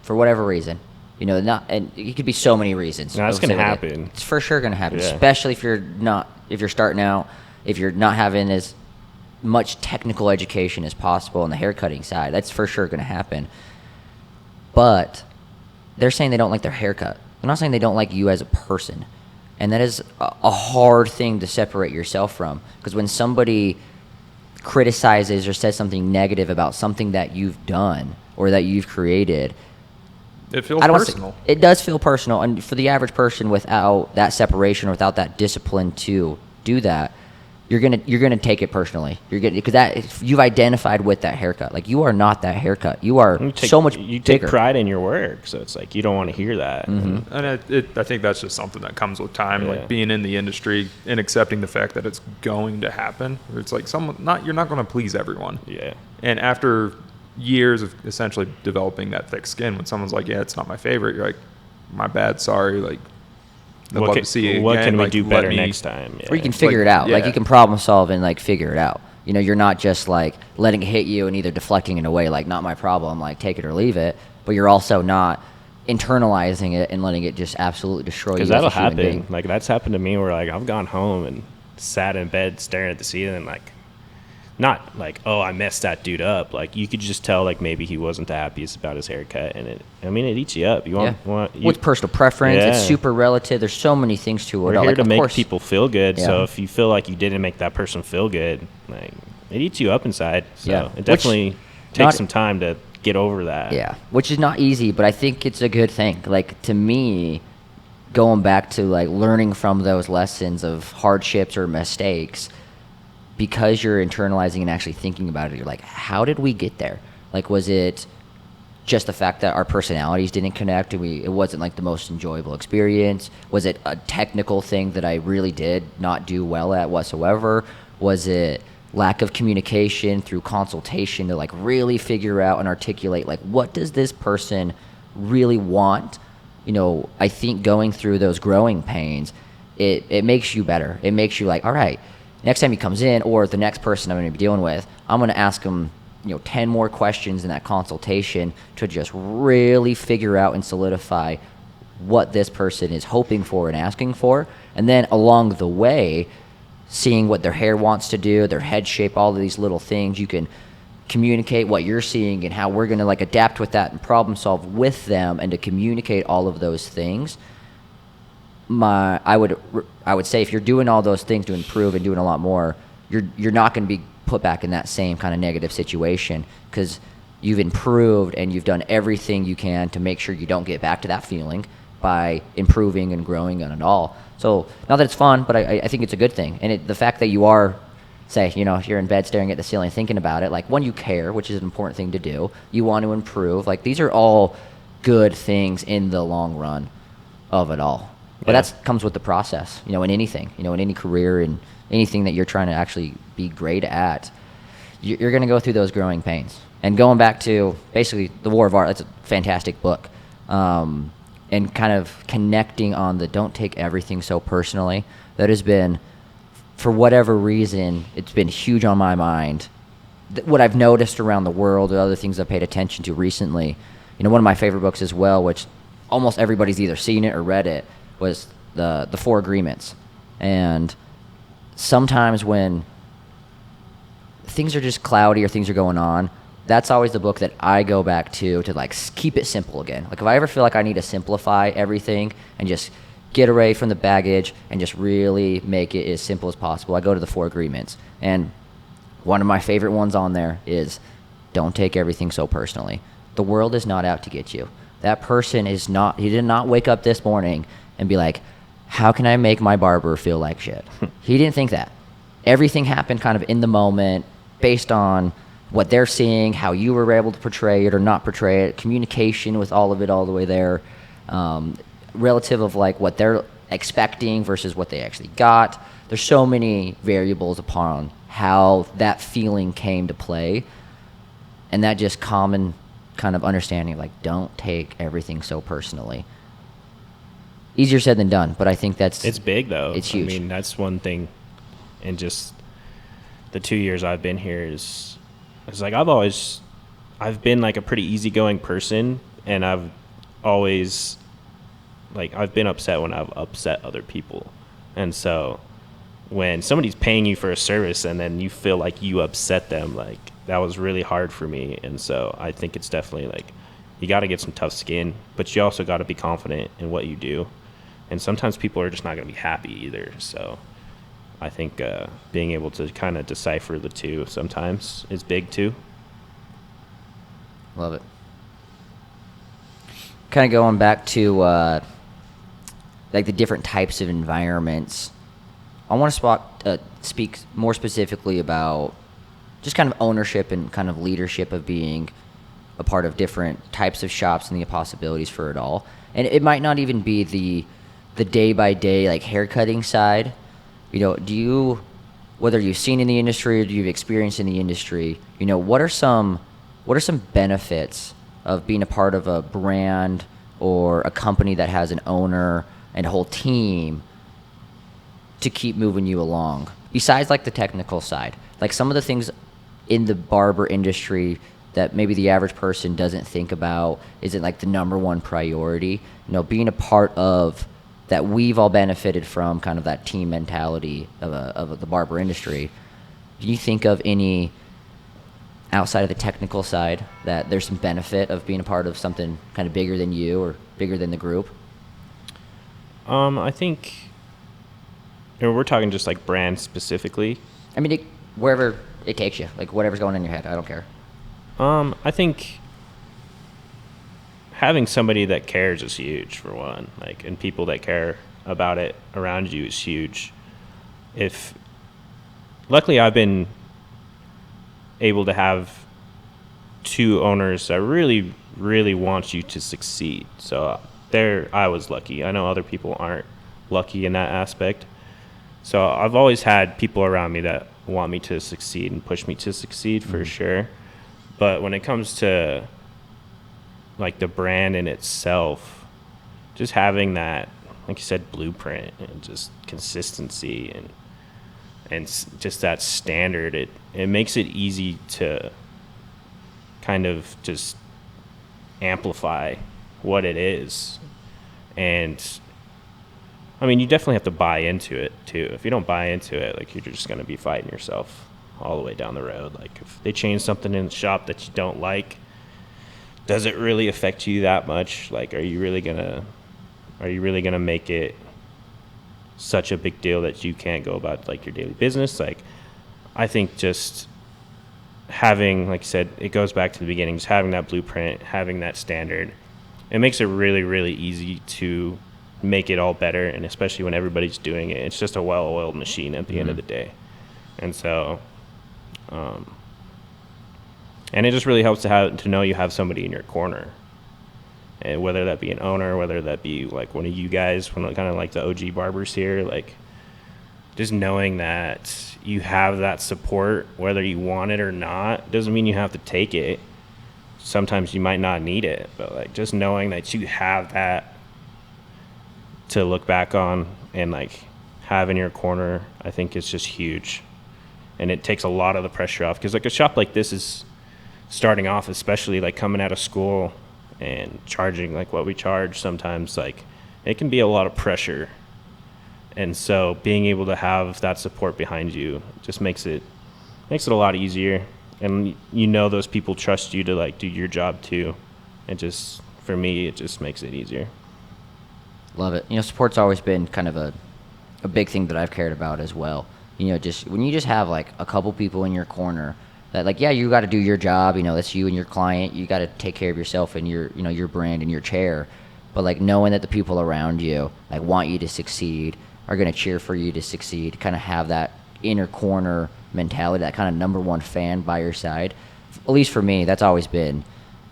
for whatever reason. You know, and it could be so many reasons. No, it's gonna Like, happen. It's for sure gonna happen, Yeah. especially if you're starting out, if you're not having as much technical education as possible on the haircutting side. That's for sure gonna happen. But they're saying they don't like their haircut. They're not saying they don't like you as a person. And that is a hard thing to separate yourself from. Because when somebody criticizes or says something negative about something that you've done or that you've created, It feels I don't wanna say- personal. it does feel personal. And for the average person, without that separation, without that discipline to do that, you're gonna take it personally. You're gonna, because that if you've identified with that haircut. Like you are not that haircut. You are so much You take bigger. pride in your work, so it's like you don't want to hear that. Mm-hmm. And I think that's just something that comes with time, Yeah. like being in the industry and accepting the fact that it's going to happen. It's like you're not going to please everyone. Yeah. And after years of essentially developing that thick skin, when someone's like, "Yeah, it's not my favorite," you're like, "My bad, sorry." Like, I'd love to see you what again. can we Like, do let better me- next time? Yeah. Or you can figure Like, it out. Like yeah. you can problem solve and like figure it out. You know, you're not just like letting it hit you and either deflecting it away, like not my problem, like take it or leave it. But you're also not internalizing it and letting it just absolutely destroy you. Because as that'll a human happen. being. Like that's happened to me where like I've gone home and sat in bed staring at the ceiling and like, not like, oh, I messed that dude up. Like you could just tell like maybe he wasn't the happiest about his haircut, and it eats you up. You Yeah. want With personal preference, it's Yeah. super relative. There's so many things to it. We're here Like, to of make course, people feel good. So Yeah. if you feel like you didn't make that person feel good, like it eats you up inside. So Yeah. it Which- definitely takes not- some time to get over that. Yeah, which is not easy, but I think it's a good thing. Like to me, going back to like learning from those lessons of hardships or mistakes, because you're internalizing and actually thinking about it, you're like, how did we get there? Like, was it just the fact that our personalities didn't connect and it wasn't like the most enjoyable experience? Was it a technical thing that I really did not do well at whatsoever? Was it lack of communication through consultation to like really figure out and articulate like what does this person really want? You know, I think going through those growing pains, it makes you better. It makes you like, all right, next time he comes in or the next person I'm going to be dealing with, I'm going to ask him, 10 more questions in that consultation to just really figure out and solidify what this person is hoping for and asking for. And then along the way, seeing what their hair wants to do, their head shape, all of these little things, you can communicate what you're seeing and how we're going to like adapt with that and problem solve with them, and to communicate all of those things. I would say if you're doing all those things to improve and doing a lot more, you're not going to be put back in that same kind of negative situation, because you've improved and you've done everything you can to make sure you don't get back to that feeling by improving and growing on it all. So not that it's fun, but I think it's a good thing. And the fact that you are say, if you're in bed staring at the ceiling thinking about it, like, one, you care, which is an important thing to do. You want to improve. Like, these are all good things in the long run of it all. But Yeah. that comes with the process, in anything, in any career and anything that you're trying to actually be great at. You're going to go through those growing pains. And going back to basically The War of Art, that's a fantastic book. And kind of connecting on the don't take everything so personally. That has been, for whatever reason, it's been huge on my mind. What I've noticed around the world, or other things I've paid attention to recently, one of my favorite books as well, which almost everybody's either seen it or read it, was the Four Agreements. And sometimes when things are just cloudy or things are going on, that's always the book that I go back to like keep it simple again. Like, if I ever feel like I need to simplify everything and just get away from the baggage and just really make it as simple as possible, I go to the Four Agreements. And one of my favorite ones on there is, don't take everything so personally. The world is not out to get you. That person is not, he did not wake up this morning and be like, how can I make my barber feel like shit? He didn't think that. Everything happened kind of in the moment, based on what they're seeing, how you were able to portray it or not portray it, communication with all of it all the way there, relative of like what they're expecting versus what they actually got. There's so many variables upon how that feeling came to play, and that just common kind of understanding, like, don't take everything so personally. Easier said than done, but I think It's big, though. It's huge. I mean, that's one thing. And just the 2 years I've been here is like, I've been like a pretty easygoing person, and I've always, like, I've been upset when I've upset other people. And so when somebody's paying you for a service and then you feel like you upset them, like, that was really hard for me. And so I think it's definitely like, you got to get some tough skin, but you also got to be confident in what you do. And sometimes people are just not going to be happy either. So I think being able to kind of decipher the two sometimes is big too. Love it. Kind of going back to like the different types of environments, I want to speak more specifically about just kind of ownership and kind of leadership of being a part of different types of shops and the possibilities for it all. And it might not even be the day-by-day like haircutting side. Do you, whether you've seen in the industry or you've experienced in the industry, what are some benefits of being a part of a brand or a company that has an owner and a whole team to keep moving you along, besides like the technical side? Like, some of the things in the barber industry that maybe the average person doesn't think about isn't like the number one priority. Being a part of that, we've all benefited from kind of that team mentality of the barber industry. Do you think of any, outside of the technical side, that there's some benefit of being a part of something kind of bigger than you or bigger than the group? I think, we're talking just like brand specifically. I mean, wherever it takes you, like whatever's going in your head, I don't care. I think having somebody that cares is huge, for one, like, and people that care about it around you is huge. Luckily I've been able to have two owners that really, really want you to succeed. So I was lucky. I know other people aren't lucky in that aspect. So I've always had people around me that want me to succeed and push me to succeed, for sure. But when it comes to like the brand in itself, just having that, like you said, blueprint and just consistency and just that standard, it makes it easy to kind of just amplify what it is. And I mean, you definitely have to buy into it too. If you don't buy into it, like, you're just going to be fighting yourself all the way down the road. Like, if they change something in the shop that you don't like, does it really affect you that much? Like, are you really gonna make it such a big deal that you can't go about like your daily business? Like, I think just having, like you said, it goes back to the beginning, just having that blueprint, having that standard, it makes it really, really easy to make it all better. And especially when everybody's doing it, it's just a well-oiled machine at the end of the day. And so, and it just really helps to know you have somebody in your corner, and whether that be an owner, whether that be like one of you guys, one of kind of like the OG barbers here, like just knowing that you have that support, whether you want it or not, doesn't mean you have to take it. Sometimes you might not need it, but like just knowing that you have that to look back on and like have in your corner, I think is just huge. And it takes a lot of the pressure off, because like a shop like this is starting off, especially like coming out of school and charging like what we charge sometimes, like it can be a lot of pressure. And so being able to have that support behind you just makes it a lot easier. And you know those people trust you to like do your job too. And just for me, it just makes it easier. Love it. Support's always been kind of a big thing that I've cared about as well. Just when you just have like a couple people in your corner that like, yeah, you got to do your job. That's you and your client. You got to take care of yourself and your brand and your chair. But like knowing that the people around you like want you to succeed, are going to cheer for you to succeed, kind of have that inner corner mentality, that kind of number one fan by your side. At least for me, that's always been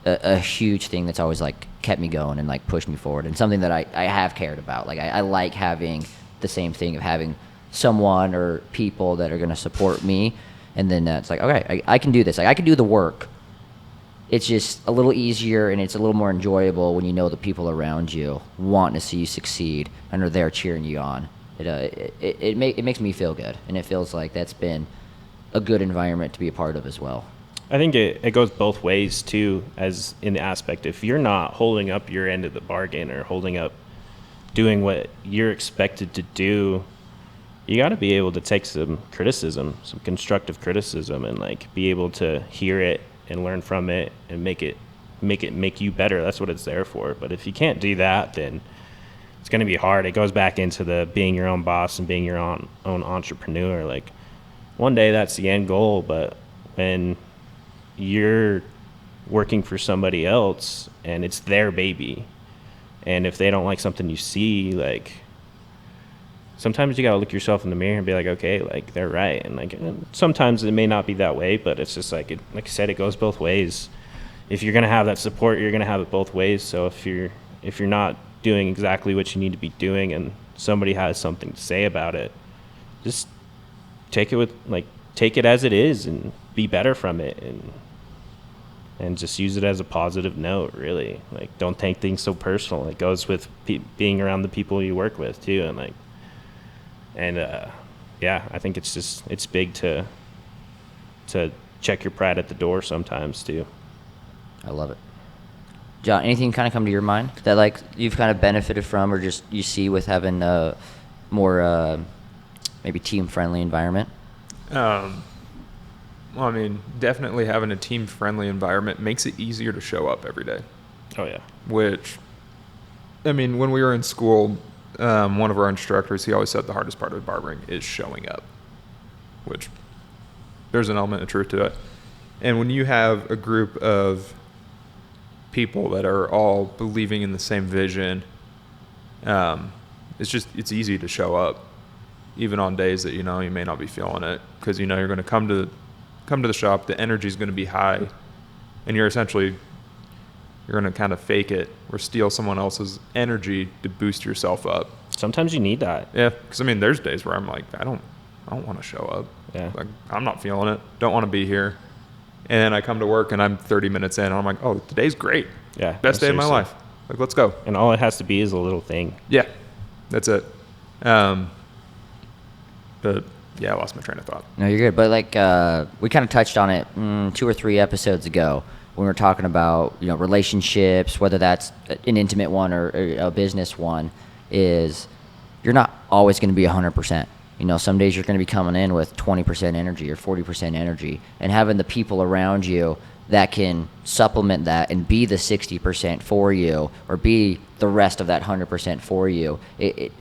a huge thing that's always like kept me going and like pushed me forward, and something that I have cared about. Like I like having the same thing of having someone or people that are going to support me, and then it's like, okay, I can do this. Like I can do the work. It's just a little easier and it's a little more enjoyable when you know the people around you want to see you succeed and are there cheering you on. It makes me feel good, and it feels like that's been a good environment to be a part of as well. I think it goes both ways too, as in the aspect, if you're not holding up your end of the bargain or doing what you're expected to do, you got to be able to take some criticism, some constructive criticism, and like be able to hear it and learn from it and make you better. That's what it's there for. But if you can't do that, then it's going to be hard. It goes back into the being your own boss and being your own entrepreneur. Like one day that's the end goal, but when you're working for somebody else and it's their baby, and if they don't like something you see, like sometimes you got to look yourself in the mirror and be like, okay, like they're right. And like sometimes it may not be that way, but it's just like I said, it goes both ways. If you're going to have that support, you're going to have it both ways. So if you're not doing exactly what you need to be doing and somebody has something to say about it, just take it as it is and be better from it, and just use it as a positive note, really. Like don't take things so personal. It goes with being around the people you work with too, and yeah, I think it's big to check your pride at the door sometimes too. I love it. John, anything kind of come to your mind that like you've kind of benefited from, or just you see with having a more maybe team-friendly environment? Well, I mean, definitely having a team-friendly environment makes it easier to show up every day. Oh yeah. Which, I mean, when we were in school, one of our instructors, he always said the hardest part of barbering is showing up, which there's an element of truth to it. And when you have a group of people that are all believing in the same vision, it's easy to show up, even on days that you may not be feeling it, because you're going to come to the shop, the energy is going to be high, and you're going to kind of fake it or steal someone else's energy to boost yourself up. Sometimes you need that. Yeah, because I mean, there's days where I'm like, I don't want to show up. Yeah. Like I'm not feeling it. Don't want to be here. And then I come to work and I'm 30 minutes in and I'm like, oh, today's great. Yeah. Best day of my life. Like, let's go. And all it has to be is a little thing. Yeah, that's it. But yeah, I lost my train of thought. No, you're good. But like we kind of touched on it 2 or 3 episodes ago when we were talking about relationships, whether that's an intimate one or a business one, is you're not always going to be 100%. Some days you're going to be coming in with 20% energy or 40% energy, and having the people around you that can supplement that and be the 60% for you, or be the rest of that 100% for you. It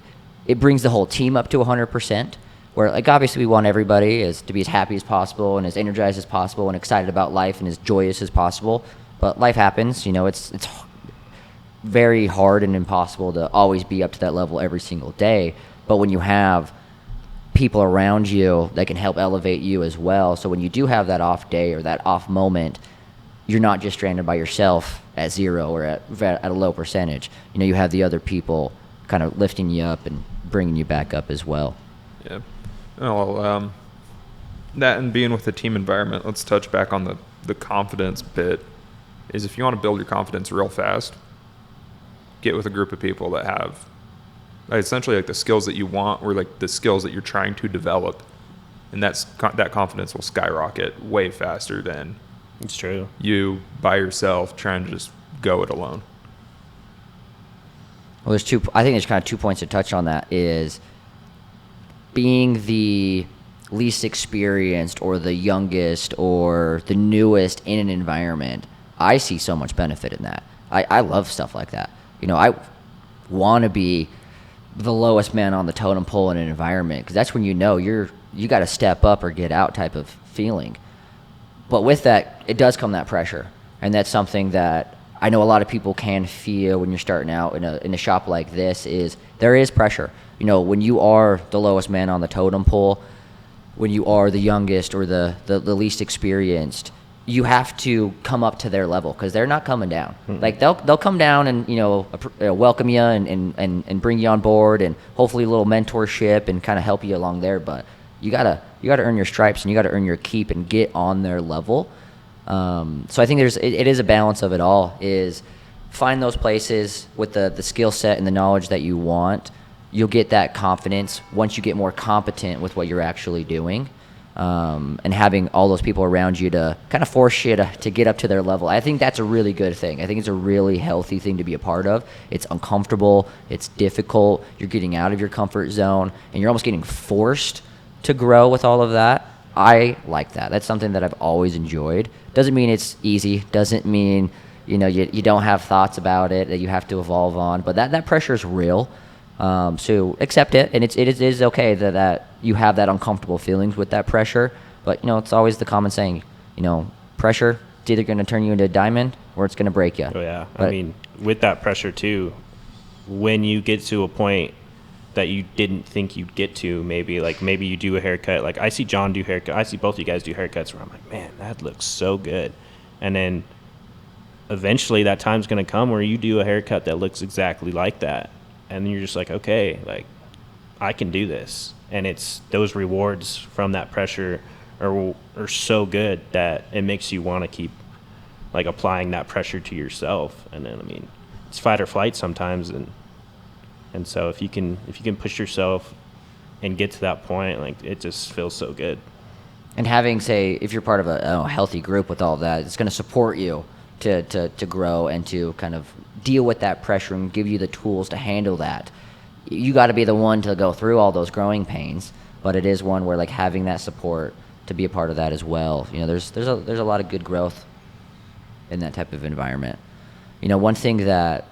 brings the whole team up to 100%. Where like obviously we want everybody to be as happy as possible and as energized as possible and excited about life and as joyous as possible. But life happens. It's very hard and impossible to always be up to that level every single day. But when you have people around you that can help elevate you as well. So when you do have that off day or that off moment, you're not just stranded by yourself at zero or at a low percentage. You know, you have the other people kind of lifting you up and bringing you back up as well. Yeah. Well, that and being with the team environment, let's touch back on the confidence bit, is if you want to build your confidence real fast, get with a group of people that have essentially like the skills that you want or like the skills that you're trying to develop. And that confidence will skyrocket way faster than It's true. you by yourself trying to just go it alone. Well, I think there's kind of 2 points to touch on. That is being the least experienced or the youngest or the newest in an environment. I see so much benefit in that. I love stuff like that. You know, I want to be the lowest man on the totem pole in an environment, because that's when you know you got to step up or get out type of feeling. But with that, it does come that pressure, and that's something that I know a lot of people can feel when you're starting out in a shop like this. Is there is pressure. You know, when you are the lowest man on the totem pole, when you are the youngest or the least experienced, you have to come up to their level, because they're not coming down. Mm-hmm. Like they'll come down and welcome you and bring you on board, and hopefully a little mentorship and kind of help you along there. But you gotta earn your stripes, and you gotta earn your keep and get on their level. So I think it is a balance of it all. Is find those places with the skill set and the knowledge that you want. You'll get that confidence once you get more competent with what you're actually doing. And having all those people around you to kind of force you to get up to their level. I think that's a really good thing. I think it's a really healthy thing to be a part of. It's uncomfortable. It's difficult. You're getting out of your comfort zone, and you're almost getting forced to grow with all of that. I like that. That's something that I've always enjoyed. Doesn't mean it's easy. Doesn't mean, you know, you don't have thoughts about it that you have to evolve on. But that pressure is real. So accept it, and it is okay that you have that uncomfortable feelings with that pressure. But, you know, it's always the common saying, you know, pressure, it's either going to turn you into a diamond or it's going to break you. Oh, yeah. But, I mean, with that pressure, too, when you get to a point that you didn't think you'd get to, maybe you do a haircut. Like, I see John do haircut. I see both of you guys do haircuts where I'm like, man, that looks so good. And then eventually that time's going to come where you do a haircut that looks exactly like that. And then you're just like, okay, like, I can do this. And it's those rewards from that pressure are so good that it makes you want to keep, like, applying that pressure to yourself. And then, I mean, it's fight or flight sometimes. And so if you can push yourself and get to that point, like, it just feels so good. And having, say, if you're part of a healthy group with all that, it's going to support you to grow and to kind of deal with that pressure and give you the tools to handle that. You got to be the one to go through all those growing pains, but it is one where, like, having that support to be a part of that as well. You know, there's a lot of good growth in that type of environment. You know, one thing that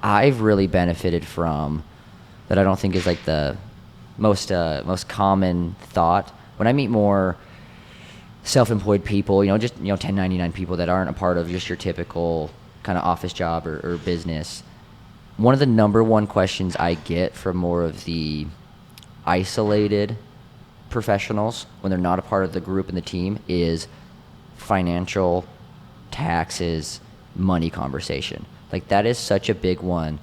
I've really benefited from that I don't think is like the most common thought when I meet more self-employed people, just 1099 people that aren't a part of just your typical kind of office job or business. One of the number one questions I get from more of the isolated professionals when they're not a part of the group and the team is financial, taxes, money conversation. Like, that is such a big one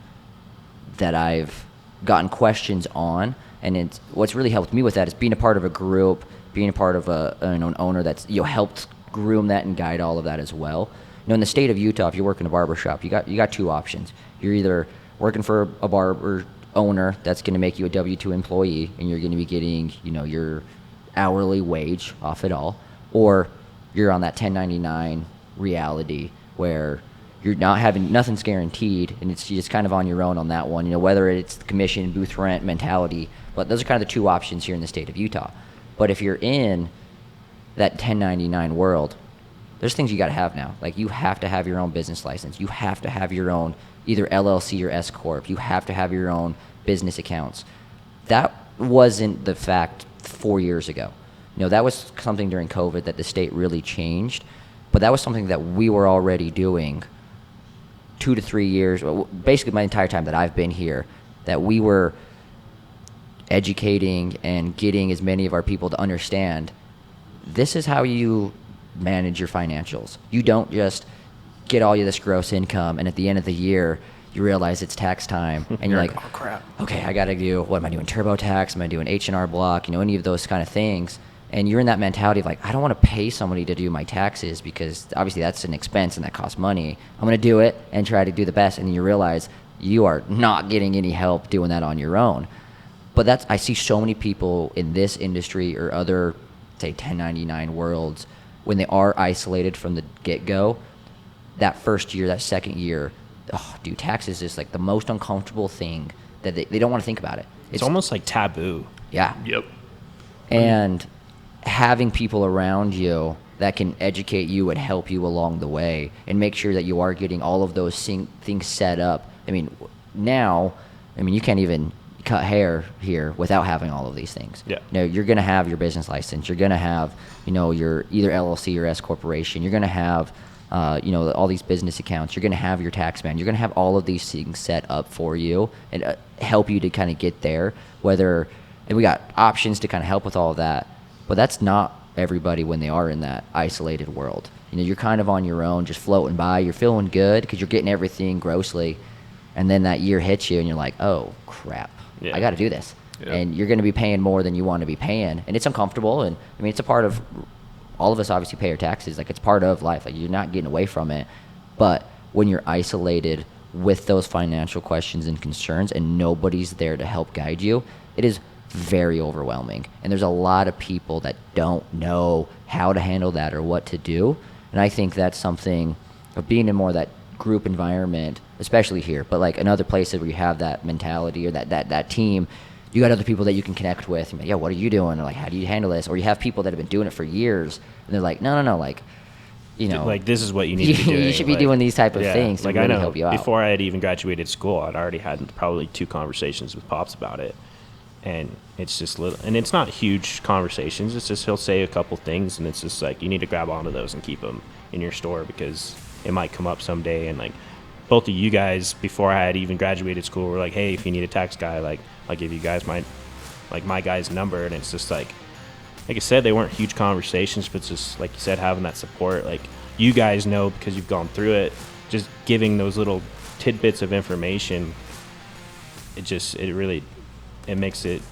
that I've gotten questions on, and what's really helped me with that is being a part of a group, being a part of an owner that's helped groom that and guide all of that as well. In the state of Utah, if you work in a barber shop, you got two options. You're either working for a barber owner that's going to make you a W-2 employee, and you're going to be getting your hourly wage off it all, or you're on that 1099 reality where you're not having nothing's guaranteed, and you're just kind of on your own on that one. Whether it's the commission, booth rent mentality, but those are kind of the two options here in the state of Utah. But if you're in that 1099 world, there's things you got to have now. Like, you have to have your own business license. You have to have your own either LLC or S Corp. You have to have your own business accounts. That wasn't the fact 4 years ago. That was something during COVID that the state really changed, but that was something that we were already doing 2 to 3 years, basically my entire time that I've been here, that we were educating and getting as many of our people to understand this is how you manage your financials. You don't just get all of this gross income and at the end of the year you realize it's tax time and you're like, oh crap, okay, I gotta do, what am I doing, TurboTax, am I doing H&R Block, any of those kind of things. And you're in that mentality of like, I don't want to pay somebody to do my taxes because obviously that's an expense and that costs money. I'm going to do it and try to do the best. And then you realize you are not getting any help doing that on your own. But I see so many people in this industry or other, say, 1099 worlds, when they are isolated from the get-go, that first year, that second year, oh, dude, taxes is like the most uncomfortable thing that they don't want to think about it. It's almost like taboo. Yeah. Yep. And having people around you that can educate you and help you along the way and make sure that you are getting all of those things set up. I mean, now, you can't even cut hair here without having all of these things. Yeah. You're going to have your business license. You're going to have, your either LLC or S corporation. You're going to have, all these business accounts. You're going to have your tax man. You're going to have all of these things set up for you and help you to kind of get there. And we got options to kind of help with all of that. But that's not everybody when they are in that isolated world. You're kind of on your own, just floating by. You're feeling good because you're getting everything grossly. And then that year hits you and you're like, oh, crap. Yeah. I got to do this. Yeah. And you're going to be paying more than you want to be paying. And it's uncomfortable. And, it's a part of all of us obviously pay our taxes. Like, it's part of life. Like, you're not getting away from it. But when you're isolated with those financial questions and concerns and nobody's there to help guide you, it is very overwhelming. And there's a lot of people that don't know how to handle that or what to do. And I think that's something of being in more of that group environment, especially here, but like in other places where you have that mentality or that team, you got other people that you can connect with and be like, yeah, what are you doing? Or like, how do you handle this? Or you have people that have been doing it for years and they're like, no, like, like this is what you need to be doing. You should be doing these type of things to like really I know, help you out. before I had even graduated school, I'd already had probably 2 conversations with Pops about it. And it's just little, and it's not huge conversations. It's just he'll say a couple things, and it's just like you need to grab onto those and keep them in your store because it might come up someday. And like both of you guys, before I had even graduated school, were like, "Hey, if you need a tax guy, like I'll give you guys my guy's number." And it's just like I said, they weren't huge conversations, but it's just like you said, having that support. Like you guys know because you've gone through it. Just giving those little tidbits of information, it makes it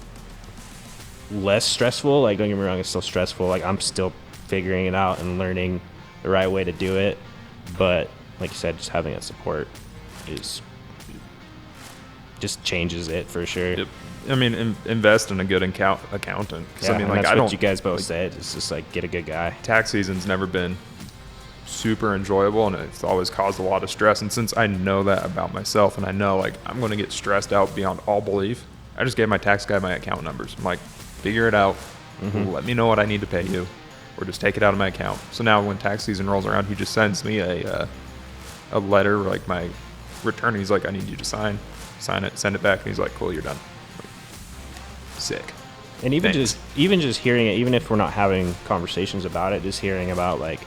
less stressful. Like, don't get me wrong, it's still stressful. Like, I'm still figuring it out and learning the right way to do it. But like you said, just having that support just changes it for sure. Yep. Invest in a good accountant. Yeah, Like, that's what you guys both said. It's just like, get a good guy. Tax season's never been super enjoyable, and it's always caused a lot of stress. And since I know that about myself, and I know like I'm going to get stressed out beyond all belief, I just gave my tax guy my account numbers. I'm like, figure it out. Let me know what I need to pay you, or just take it out of my account. So now when tax season rolls around, he just sends me a letter, like my return. He's like, I need you to sign it, send it back, and he's like, cool, you're done. Like, sick. And even Thanks. just hearing it, even if we're not having conversations about it, just hearing about like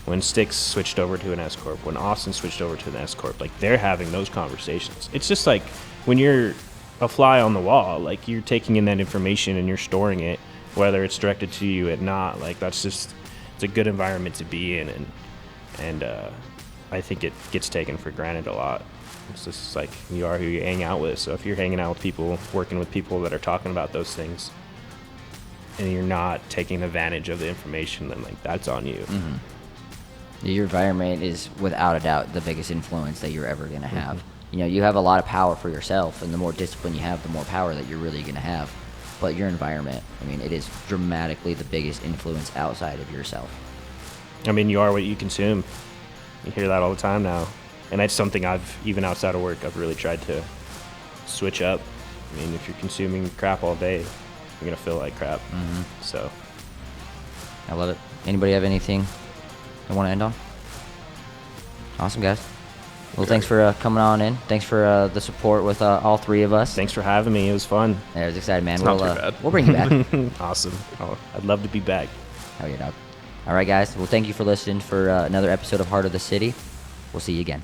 when Styx switched over to an S corp, when Austin switched over to an S corp, like they're having those conversations. It's just like when you're a fly on the wall, like you're taking in that information and you're storing it, whether it's directed to you or not. Like it's a good environment to be in, and I think it gets taken for granted a lot. It's just like you are who you hang out with. So if you're hanging out with people, working with people that are talking about those things, and you're not taking advantage of the information, then like that's on you. Mm-hmm. Your environment is without a doubt the biggest influence that you're ever going to have. Mm-hmm. You have a lot of power for yourself, and the more discipline you have, the more power that you're really going to have. But your environment, it is dramatically the biggest influence outside of yourself. You are what you consume. You hear that all the time now. And that's something even outside of work, I've really tried to switch up. If you're consuming crap all day, you're going to feel like crap. Mm-hmm. So. I love it. Anybody have anything they want to end on? Awesome, guys. Well, thanks for coming on in. Thanks for the support with all 3 of us. Thanks for having me. It was fun. Yeah, it was exciting, man. It's not too bad. We'll bring you back. Awesome. I'd love to be back. Hell yeah, dog. All right, guys. Well, thank you for listening for another episode of Heart of the City. We'll see you again.